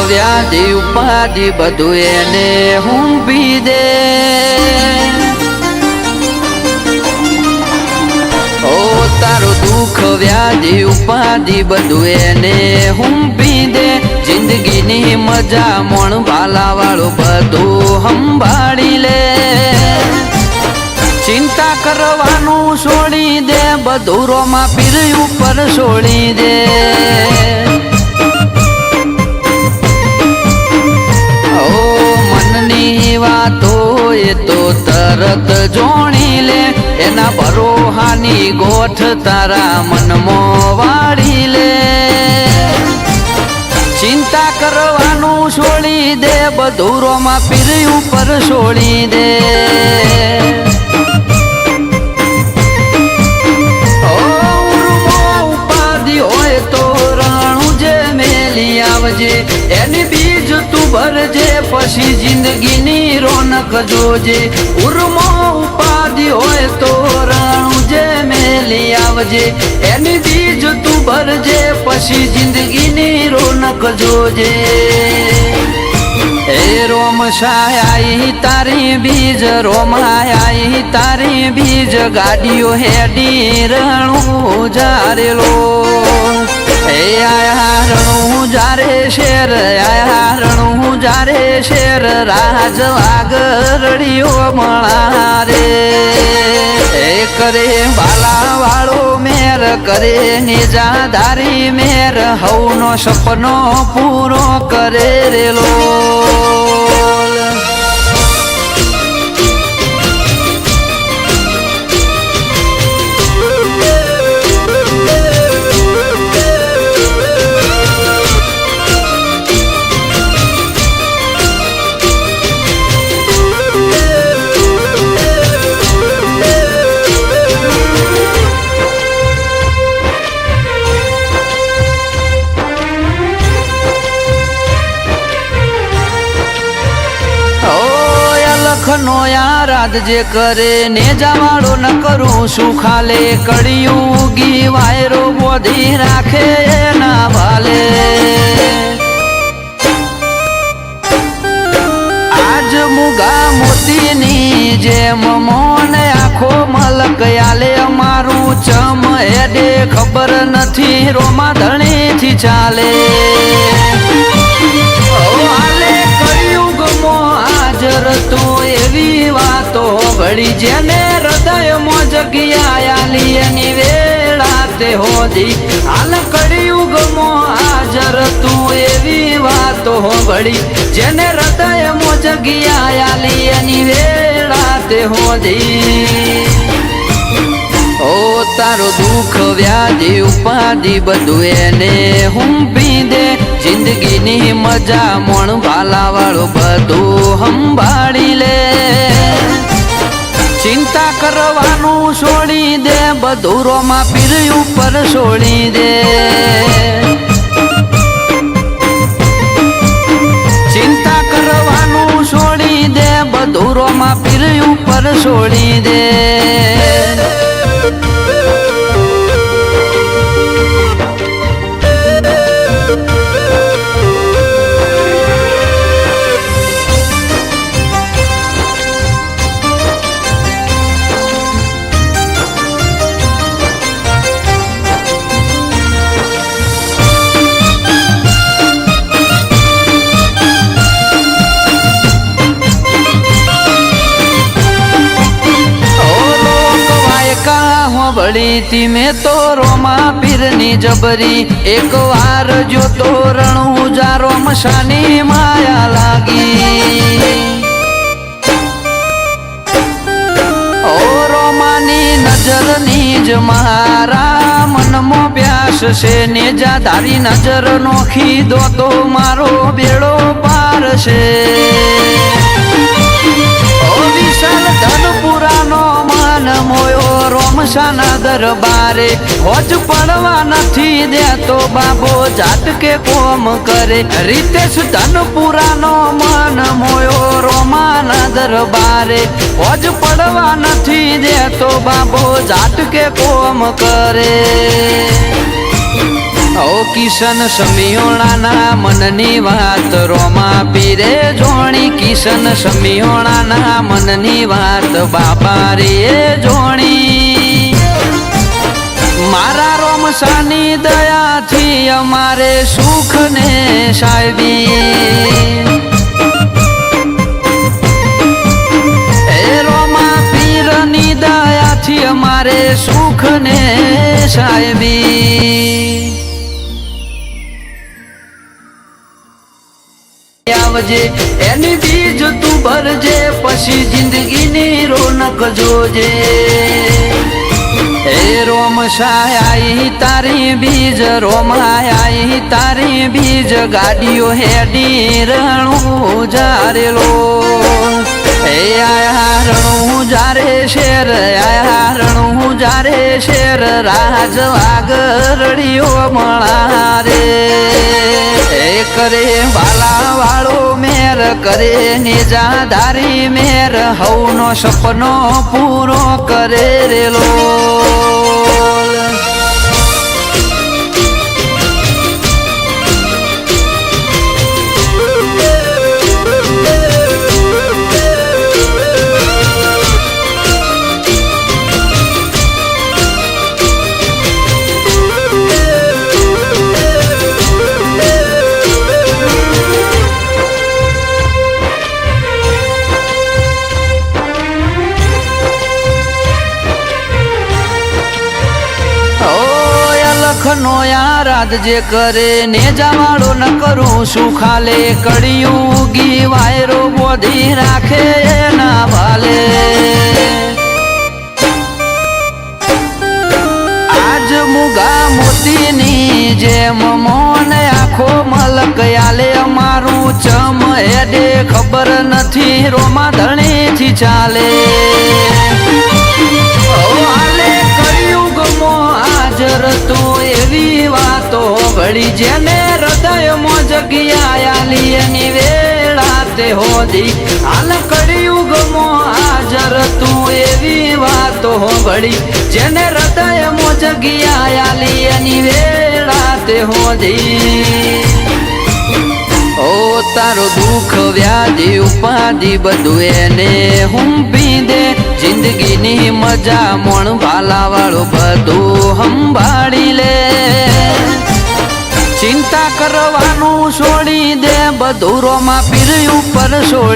વ્યાધિ ઉપાધિ બધું એને હુંપી દે ઓ તારું દુઃખ વ્યાધિ ઉપાધિ બધું એને હુંપી દે જિંદગીની મજા મોણ ભાલા વાળું બધું સંભાળી લે ચિંતા કરવાનું છોડી દે બધું રોમા પીર ઉપર છોડી દે વાતો એ તો તરત જોણી લે એના ભરોહાની ગોઠ તારા મનમાં વાળી લે ચિંતા કરવાનું છોડી દે બધું રોમા પીર ઉપર છોડી દે ઉપાધિ હોય તો રાણું જે મેલી આવજે એની બીજ તું ભરજે પછી જિંદગીની રોનક જોજે ઉર્મો ઉપાધિ હોય તો રાણું જે મેલી આવજે એની બીજ તું ભરજે પછી જિંદગીની રોનક જોજે એ રોમ સાયાઈ તારી બીજ રોમાયાઈ તારી બીજ ગાડીઓ હેડી રણું જારેલો એ આયા રણું જારે શેર આયા રણું જારે શેર રાજ વાગરડીઓ મળા રે એ કરે બાલા વાળો મેર કરે નિજાધારી મેર હવનો સપનો પૂરો કરે રેલો નો યાદ જે કરે ને જવાડો ન કરું શું ખાલે કળિયુગી વાયરો બોધી રાખે ના ભાલે આજ મુગા મોતીની જેમ મોન આખો મલક આલે અમારું ચમ હેડે ખબર નથી રોમા ધણીથી ચાલે હાલે કળિયુગમાં હાજર તું એવી વાતો ઘડી જેને હૃદયમાં જગ્યા આલી એની વેળા તે હોદી હાલ કળિયુગમાં હાજર તું એવી વાતો ઘડી જેને હૃદયમાં જગ્યા આલી એની વેળા તે હોદી ઓ તારો દુઃખ વ્યાધિ ઉપાધિ બધું એને હુંપી દે જિંદગીની મજા મોણ ભાલા વાળું બધું સંભાળી લે ચિંતા કરવાનું છોડી દે બધું રોમા પીર ઉપર છોડી દે ચિંતા કરવાનું છોડી દે બધું રોમા પીર ઉપર છોડી દે બળી મેં તો રોમા પીરની જબરી એક વાર જો તો રણું જારો મશાની માયા લાગી ઓ રોમ રોમાની નજરની જ મારા મનમાં પ્યાસ છે ને જા તારી નજર નોખી દો તો મારો બેડો પાર છે વિશાલ ધનપુરાનો માન મોયો રોમશાના દરબારે હોજ પડવા નથી દેતો બાબો જાટકે કોમ કરે રીતેશ ધનપુરાનો માન મોયો રોમાના દરબારે હોજ પડવા નથી દેતો બાબો જાટકે કોમ કરે ઓ કિશન સમિયોણાના મનની વાત રોમા પીરે જોણી કિશન સમિયોણાના મનની વાત બાબા રે જોણી મારા રોમશાની દયાથી અમારે સુખ ને સાહેબી એ રોમા પીરની દયાથી અમારે સુખ ને સાહેબી આવજે એની બીજ તું ભરજે પછી જિંદગીની રોનક જોજે એ રોમશાઈ તારી બીજ રોમાઈ તારી બીજ ગાડીઓ હેડી રણું જારેલો એ આયા રણું જારે શેર આયા રણું જારે શેર રાજ વાગરડીઓ મળા રે એ કરે બાલા વાળો મેર કરે નિજાધારી મેર હવનો સપનો પૂરો કરે રેલો લખનો યાદ જે કરે ને જવાડો ન કરું શું ખાલે કળિયુગી વાયરો બોધી રાખે ના ભાલે આજ મુગા મોતીની જેમ મોન આખો મલક આલે અમારું ચમ હેડે ખબર નથી રોમા ધણીથી ચાલે હાલે કળિયુગમો હાજર તો એવી વાતો ઘડી જેને હૃદયમાં જગ્યા આલી એની વેળા તે હોદી હાલ કળિયુગમાં હાજર તું એવી વાતો ઘડી જેને હૃદયમાં જગ્યા આલી એની વેળા તે હોદી ઓ તારો દુઃખ વ્યાધિ ઉપાધિ બધું એને હુંપી દે જિંદગીની મજા મોણ ભાલા વાળું બધું સંભાળી લે ચિંતા કરવાનું છોડી દે બધું રોમા પીર ઉપર છોડી